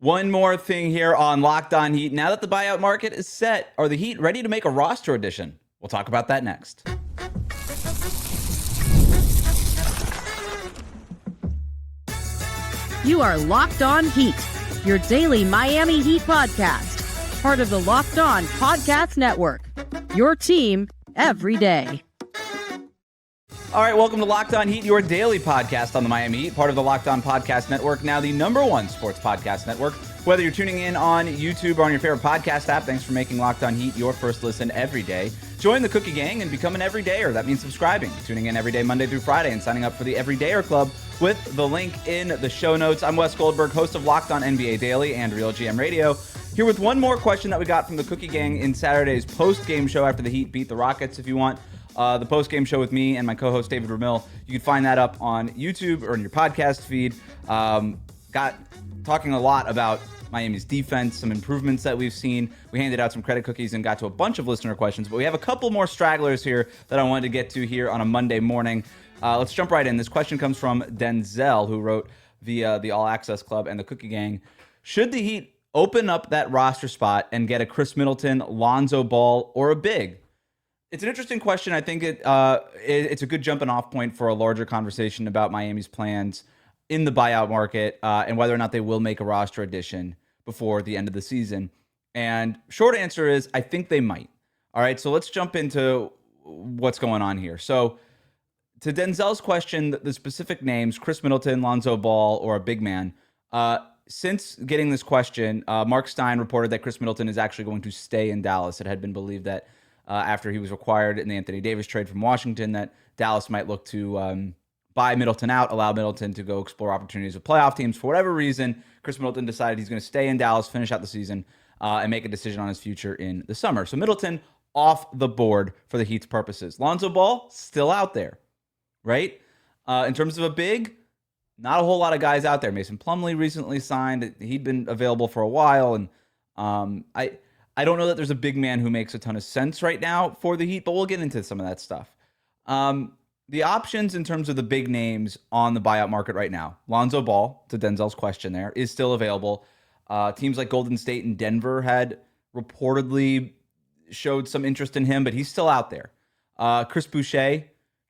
One more thing here on Locked On Heat. Now that the buyout market is set, are the Heat ready to make a roster addition? We'll talk about that next. You are Locked On Heat, your daily Miami Heat podcast. Part of the Locked On Podcast Network, your team every day. All right, welcome to Locked On Heat, your daily podcast on the Miami Heat, part of the Locked On Podcast Network, now the #1 sports podcast network. Whether you're tuning in on YouTube or on your favorite podcast app, thanks for making Locked On Heat your first listen every day. Join the Cookie Gang and become an everydayer. That means subscribing, tuning in every day, Monday through Friday, and signing up for the Everydayer Club with the link in the show notes. I'm Wes Goldberg, host of Locked On NBA Daily and Real GM Radio, here with one more question that we got from the Cookie Gang in Saturday's post-game show after the Heat beat the Rockets. If you want the post-game show with me and my co-host David Ramil, you can find that up on YouTube or in your podcast feed. Got talking a lot about Miami's defense, some improvements that we've seen. We handed out some credit cookies and got to a bunch of listener questions, but we have a couple more stragglers here that I wanted to get to here on a Monday morning. Let's jump right in. This question comes from Denzel, who wrote via the All Access Club and the Cookie Gang. Should the Heat open up that roster spot and get a Chris Middleton, Lonzo Ball, or a big? It's an interesting question. I think it's a good jumping off point for a larger conversation about Miami's plans in the buyout market and whether or not they will make a roster addition before the end of the season. And short answer is I think they might. All right, so let's jump into what's going on here. So to Denzel's question, the specific names, Chris Middleton, Lonzo Ball, or a big man, since getting this question, Mark Stein reported that Chris Middleton is actually going to stay in Dallas. It had been believed that after he was acquired in the Anthony Davis trade from Washington, that Dallas might look to buy Middleton out, allow Middleton to go explore opportunities with playoff teams. For whatever reason, Chris Middleton decided he's going to stay in Dallas, finish out the season, and make a decision on his future in the summer. So Middleton off the board for the Heat's purposes. Lonzo Ball still out there, right? In terms of a big, not a whole lot of guys out there. Mason Plumlee recently signed. He'd been available for a while, and I don't know that there's a big man who makes a ton of sense right now for the Heat, but we'll get into some of that stuff. The options in terms of the big names on the buyout market right now, Lonzo Ball, to Denzel's question there, is still available. Teams like Golden State and Denver had reportedly showed some interest in him, but he's still out there. Chris Boucher,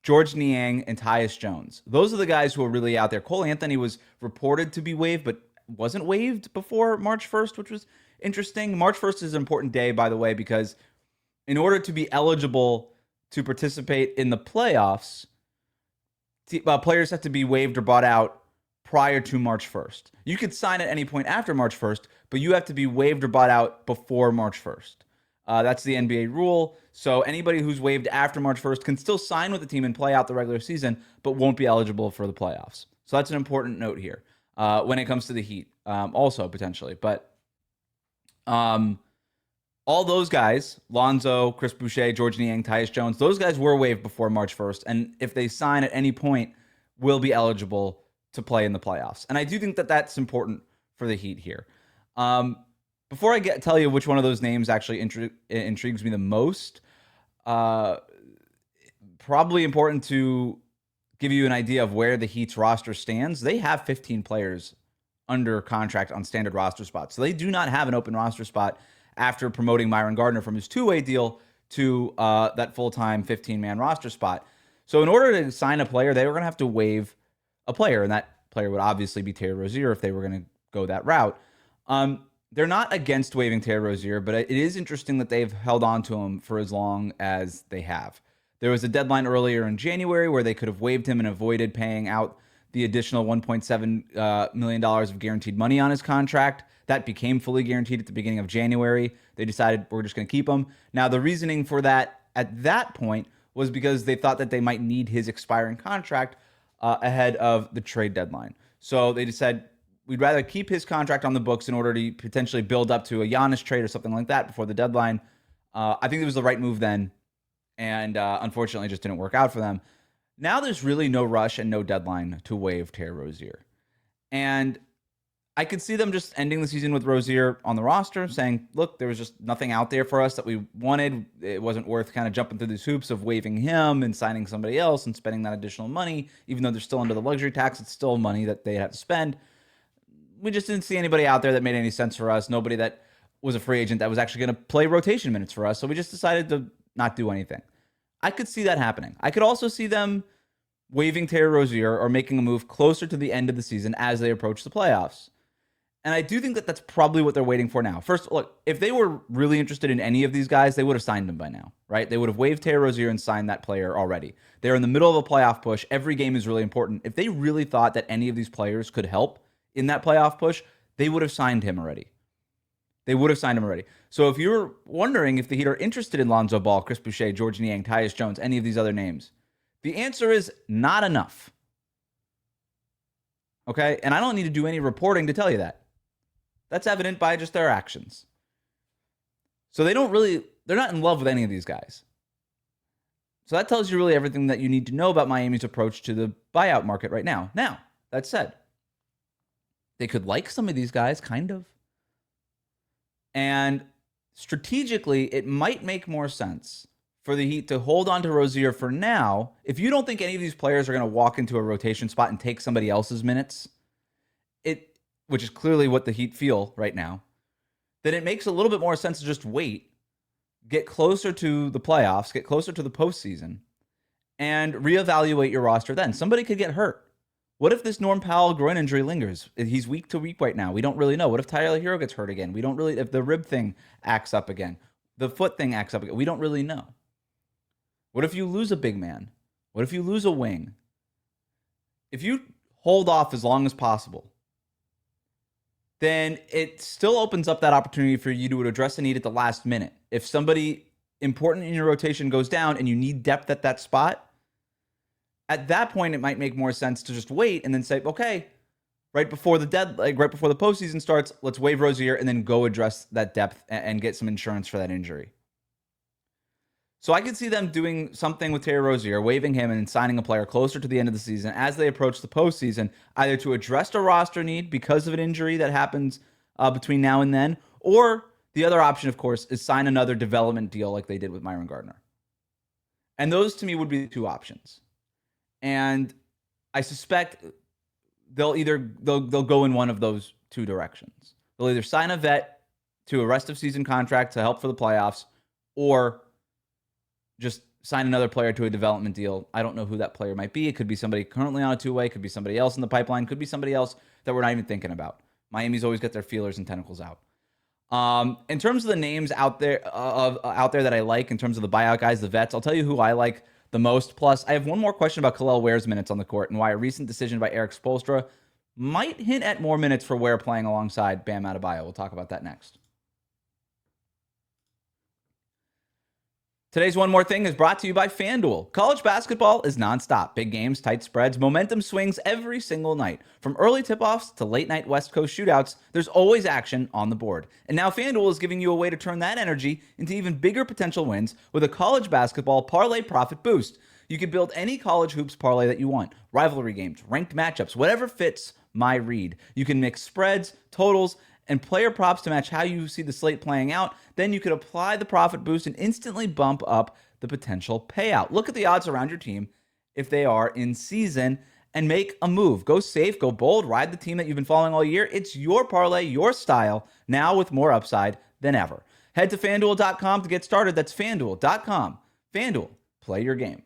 George Niang, and Tyus Jones. Those are the guys who are really out there. Cole Anthony was reported to be waived, but wasn't waived before March 1st, which was interesting. March 1st is an important day, by the way, because in order to be eligible to participate in the playoffs, players have to be waived or bought out prior to March 1st. You could sign at any point after March 1st, but you have to be waived or bought out before March 1st. That's the NBA rule. So anybody who's waived after March 1st can still sign with the team and play out the regular season, but won't be eligible for the playoffs. So that's an important note here when it comes to the Heat, also potentially. But all those guys, Lonzo, Chris Boucher, George Niang, Tyus Jones, those guys were waived before March 1st. And if they sign at any point, will be eligible to play in the playoffs. And I do think that that's important for the Heat here. Before I tell you which one of those names actually intrigues me the most, probably important to give you an idea of where the Heat's roster stands. They have 15 players under contract on standard roster spots. So they do not have an open roster spot after promoting Myron Gardner from his two-way deal to that full-time 15-man roster spot. So in order to sign a player, they were going to have to waive a player, and that player would obviously be Terry Rozier if they were going to go that route. They're not against waiving Terry Rozier, but it is interesting that they've held on to him for as long as they have. There was a deadline earlier in January where they could have waived him and avoided paying out the additional $1.7 million of guaranteed money on his contract. That became fully guaranteed at the beginning of January. They decided we're just going to keep him. Now, the reasoning for that at that point was because they thought that they might need his expiring contract ahead of the trade deadline. So they decided we'd rather keep his contract on the books in order to potentially build up to a Giannis trade or something like that before the deadline. I think it was the right move then, and unfortunately it just didn't work out for them. Now there's really no rush and no deadline to waive Terry Rozier. And I could see them just ending the season with Rozier on the roster, saying, look, there was just nothing out there for us that we wanted. It wasn't worth kind of jumping through these hoops of waiving him and signing somebody else and spending that additional money. Even though they're still under the luxury tax, it's still money that they have to spend. we just didn't see anybody out there that made any sense for us. Nobody that was a free agent that was actually going to play rotation minutes for us. So we just decided to not do anything. I could see that happening. I could also see them waiving Terry Rozier or making a move closer to the end of the season as they approach the playoffs. And I do think that that's probably what they're waiting for now. First, look, if they were really interested in any of these guys, they would have signed them by now, right? They would have waived Terry Rozier and signed that player already. They're in the middle of a playoff push. Every game is really important. If they really thought that any of these players could help in that playoff push, they would have signed him already. They would have signed him already. So if you're wondering if the Heat are interested in Lonzo Ball, Chris Boucher, George Niang, Tyus Jones, any of these other names, the answer is not enough. Okay? And I don't need to do any reporting to tell you that. That's evident by just their actions. So they're not in love with any of these guys. So that tells you really everything that you need to know about Miami's approach to the buyout market right now. Now, that said, they could like some of these guys, kind of. And strategically, it might make more sense for the Heat to hold on to Rozier for now. If you don't think any of these players are going to walk into a rotation spot and take somebody else's minutes, which is clearly what the Heat feel right now, then it makes a little bit more sense to just wait, get closer to the playoffs, get closer to the postseason, and reevaluate your roster then. Somebody could get hurt. What if this Norm Powell groin injury lingers? He's week to week right now. We don't really know. What if Tyler Hero gets hurt again? If the rib thing acts up again, the foot thing acts up again. We don't really know. What if you lose a big man? What if you lose a wing? If you hold off as long as possible, then it still opens up that opportunity for you to address a need at the last minute. If somebody important in your rotation goes down and you need depth at that spot, at that point, it might make more sense to just wait and then say, okay, right before the postseason starts, let's waive Rozier and then go address that depth and get some insurance for that injury. So I could see them doing something with Terry Rozier, waiving him and signing a player closer to the end of the season as they approach the postseason, either to address a roster need because of an injury that happens between now and then, or the other option, of course, is sign another development deal like they did with Myron Gardner. And those, to me, would be the two options. And I suspect they'll go in one of those two directions. They'll either sign a vet to a rest of season contract to help for the playoffs, or just sign another player to a development deal. I don't know who that player might be. It could be somebody currently on a two-way. It could be somebody else in the pipeline. It could be somebody else that we're not even thinking about. Miami's always got their feelers and tentacles out. In terms of the names out there that I like, in terms of the buyout guys, the vets, I'll tell you who I like the most. Plus, I have one more question about Kel'el Ware's minutes on the court and why a recent decision by Erik Spoelstra might hint at more minutes for Ware playing alongside Bam Adebayo. We'll talk about that next. Today's One More Thing is brought to you by FanDuel. College basketball is nonstop. Big games, tight spreads, momentum swings every single night. From early tip-offs to late-night West Coast shootouts, there's always action on the board. And now FanDuel is giving you a way to turn that energy into even bigger potential wins with a college basketball parlay profit boost. You can build any college hoops parlay that you want. Rivalry games, ranked matchups, whatever fits my read. You can mix spreads, totals, and player props to match how you see the slate playing out. Then you could apply the profit boost and instantly bump up the potential payout. Look at the odds around your team if they are in season and make a move. Go safe, go bold, ride the team that you've been following all year. It's your parlay, your style, now with more upside than ever. Head to FanDuel.com to get started. That's FanDuel.com. FanDuel, play your game.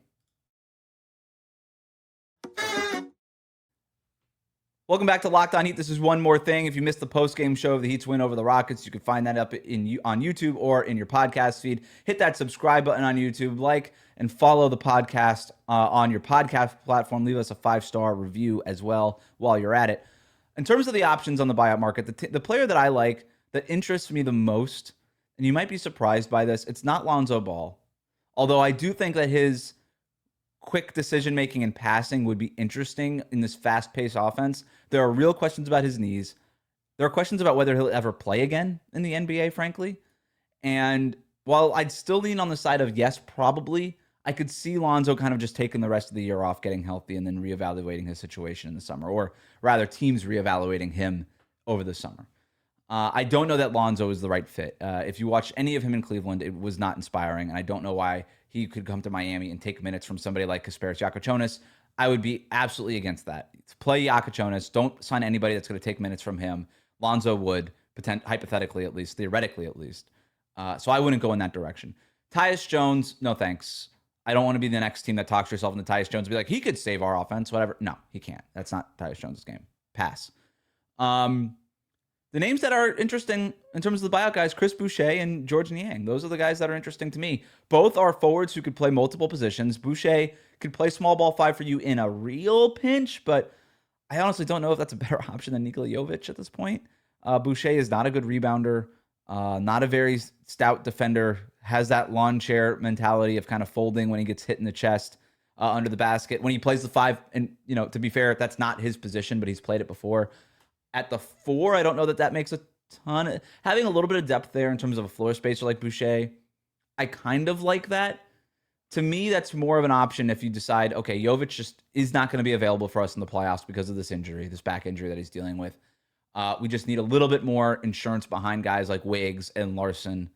Welcome back to Locked On Heat. This is One More Thing. If you missed the post-game show of the Heat's win over the Rockets, you can find that up on YouTube or in your podcast feed. Hit that subscribe button on YouTube, like and follow the podcast on your podcast platform. Leave us a 5-star review as well while you're at it. In terms of the options on the buyout market, the player that I like, that interests me the most, and you might be surprised by this, it's not Lonzo Ball. Although I do think that his quick decision-making and passing would be interesting in this fast-paced offense. There are real questions about his knees. There are questions about whether he'll ever play again in the NBA, frankly. And while I'd still lean on the side of yes, probably, I could see Lonzo kind of just taking the rest of the year off, getting healthy, and then reevaluating his situation in the summer, or rather teams reevaluating him over the summer. I don't know that Lonzo is the right fit. If you watched any of him in Cleveland, it was not inspiring, and I don't know why he could come to Miami and take minutes from somebody like Kasparis Jakochonis. I would be absolutely against that. Play Jonas. Don't sign anybody that's going to take minutes from him. Lonzo would, hypothetically at least, theoretically at least. So I wouldn't go in that direction. Tyus Jones, no thanks. I don't want to be the next team that talks yourself into Tyus Jones and be like, he could save our offense, whatever. No, he can't. That's not Tyus Jones' game. Pass. The names that are interesting in terms of the buyout guys, Chris Boucher and George Niang. Those are the guys that are interesting to me. Both are forwards who could play multiple positions. Boucher could play small ball 5 for you in a real pinch, but I honestly don't know if that's a better option than Nikola Jovic at this point. Boucher is not a good rebounder, not a very stout defender, has that lawn chair mentality of kind of folding when he gets hit in the chest under the basket. When he plays the 5, and to be fair, that's not his position, but he's played it before. At the 4, I don't know that makes a ton. Having a little bit of depth there in terms of a floor spacer like Boucher, I kind of like that. To me, that's more of an option if you decide, okay, Jovic just is not going to be available for us in the playoffs because of this injury, this back injury that he's dealing with. We just need a little bit more insurance behind guys like Wiggs and Larson.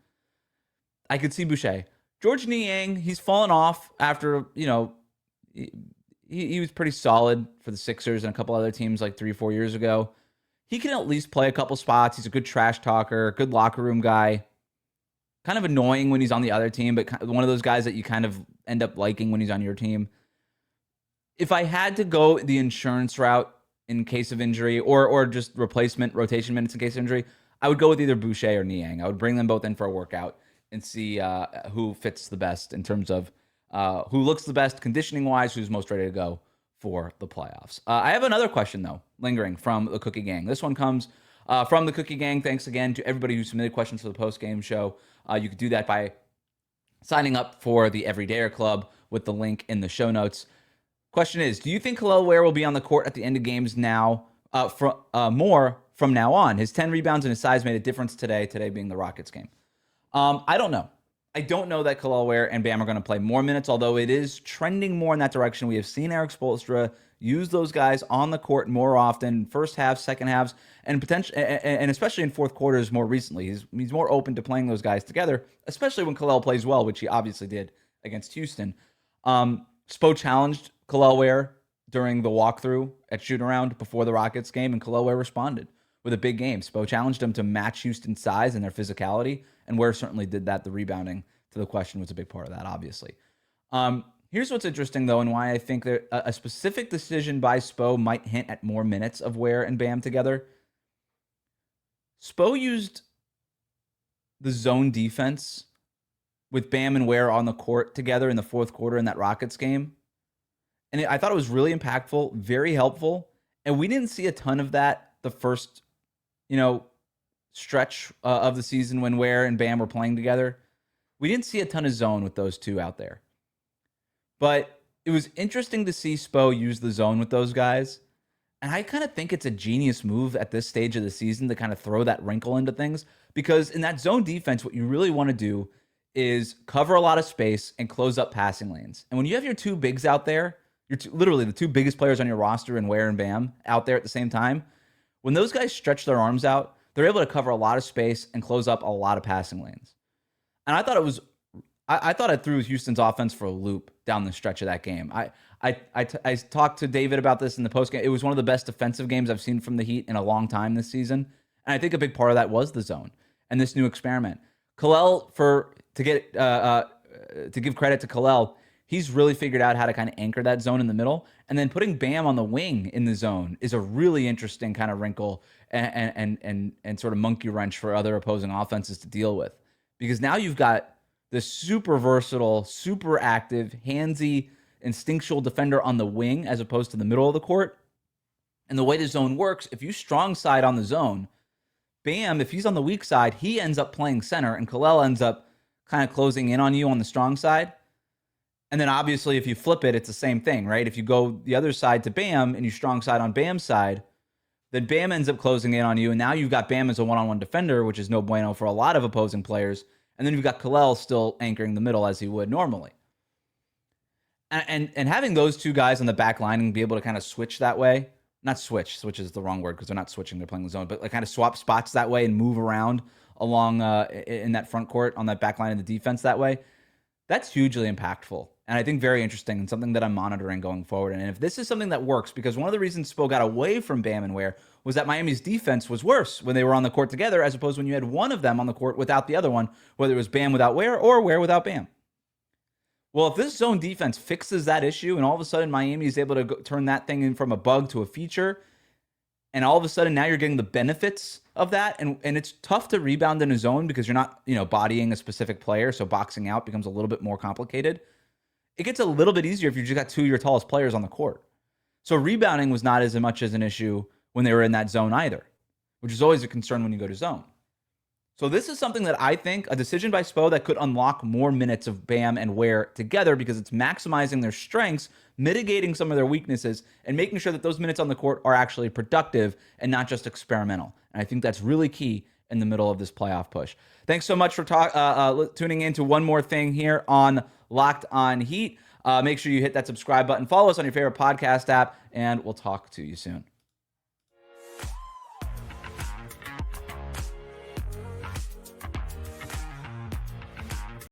I could see Boucher. George Niang, he's fallen off after, he was pretty solid for the Sixers and a couple other teams like 3 or 4 years ago. He can at least play a couple spots. He's a good trash talker, good locker room guy. Kind of annoying when he's on the other team, but one of those guys that you kind of end up liking when he's on your team. If I had to go the insurance route in case of injury or just replacement rotation minutes in case of injury, I would go with either Boucher or Niang. I would bring them both in for a workout and see who fits the best in terms of who looks the best conditioning-wise, who's most ready to go for the playoffs. I have another question, though, lingering from the Cookie Gang. This one comes from the Cookie Gang. Thanks again to everybody who submitted questions for the post-game show. You could do that by signing up for the Everydayer Club with the link in the show notes. Question is, do you think Kel'el Ware will be on the court at the end of games now, more from now on? His 10 rebounds and his size made a difference today being the Rockets game. I don't know. I don't know that Kel'el Ware and Bam are going to play more minutes, although it is trending more in that direction. We have seen Erik Spoelstra use those guys on the court more often, first half, second halves, and especially in fourth quarters more recently. He's more open to playing those guys together, especially when Kel'el plays well, which he obviously did against Houston. Spo challenged Kel'el Ware during the walkthrough at shoot-around before the Rockets game, and Kel'el Ware responded with a big game. Spo challenged him to match Houston's size and their physicality, and Ware certainly did that. The rebounding to the question was a big part of that, obviously. Here's what's interesting, though, and why I think that a specific decision by Spo might hint at more minutes of Ware and Bam together. Spo used the zone defense with Bam and Ware on the court together in the fourth quarter in that Rockets game. And I thought it was really impactful, very helpful. And we didn't see a ton of that the first, stretch of the season when Ware and Bam were playing together. We didn't see a ton of zone with those two out there. But it was interesting to see Spo use the zone with those guys. And I kind of think it's a genius move at this stage of the season to kind of throw that wrinkle into things. Because in that zone defense, what you really want to do is cover a lot of space and close up passing lanes. And when you have your two bigs out there, literally the two biggest players on your roster in Ware and Bam out there at the same time, when those guys stretch their arms out, they're able to cover a lot of space and close up a lot of passing lanes. And I thought it threw Houston's offense for a loop down the stretch of that game. I talked to David about this in the postgame. It was one of the best defensive games I've seen from the Heat in a long time this season. And I think a big part of that was the zone and this new experiment. Kel'el, to give credit to Kel'el, he's really figured out how to kind of anchor that zone in the middle. And then putting Bam on the wing in the zone is a really interesting kind of wrinkle and sort of monkey wrench for other opposing offenses to deal with. Because now you've got this super versatile, super active, handsy, instinctual defender on the wing as opposed to the middle of the court. And the way the zone works, if you strong side on the zone, Bam, if he's on the weak side, he ends up playing center, and Kel'el ends up kind of closing in on you on the strong side. And then obviously if you flip it, it's the same thing, right? If you go the other side to Bam and you strong side on Bam's side, then Bam ends up closing in on you, and now you've got Bam as a one-on-one defender, which is no bueno for a lot of opposing players. And then you've got Kel'el still anchoring the middle as he would normally. And having those two guys on the back line and be able to kind of switch that way, not switch is the wrong word because they're not switching, they're playing the zone, but like kind of swap spots that way and move around along in that front court on that back line of the defense that way, that's hugely impactful. And I think very interesting and something that I'm monitoring going forward. And if this is something that works, because one of the reasons Spo got away from Bam and Ware was that Miami's defense was worse when they were on the court together, as opposed to when you had one of them on the court without the other one, whether it was Bam without Ware or Ware without Bam. Well, if this zone defense fixes that issue and all of a sudden Miami is able to turn that thing in from a bug to a feature, and all of a sudden now you're getting the benefits of that, and it's tough to rebound in a zone because you're not, bodying a specific player, so boxing out becomes a little bit more complicated. It gets a little bit easier if you just got two of your tallest players on the court. So rebounding was not as much as an issue when they were in that zone either, which is always a concern when you go to zone. So this is something that I think a decision by Spo that could unlock more minutes of Bam and Ware together, because it's maximizing their strengths, mitigating some of their weaknesses, and making sure that those minutes on the court are actually productive and not just experimental. And I think that's really key in the middle of this playoff push. Thanks so much for tuning in to one more thing here on Locked On Heat. Make sure you hit that subscribe button. Follow us on your favorite podcast app, and we'll talk to you soon.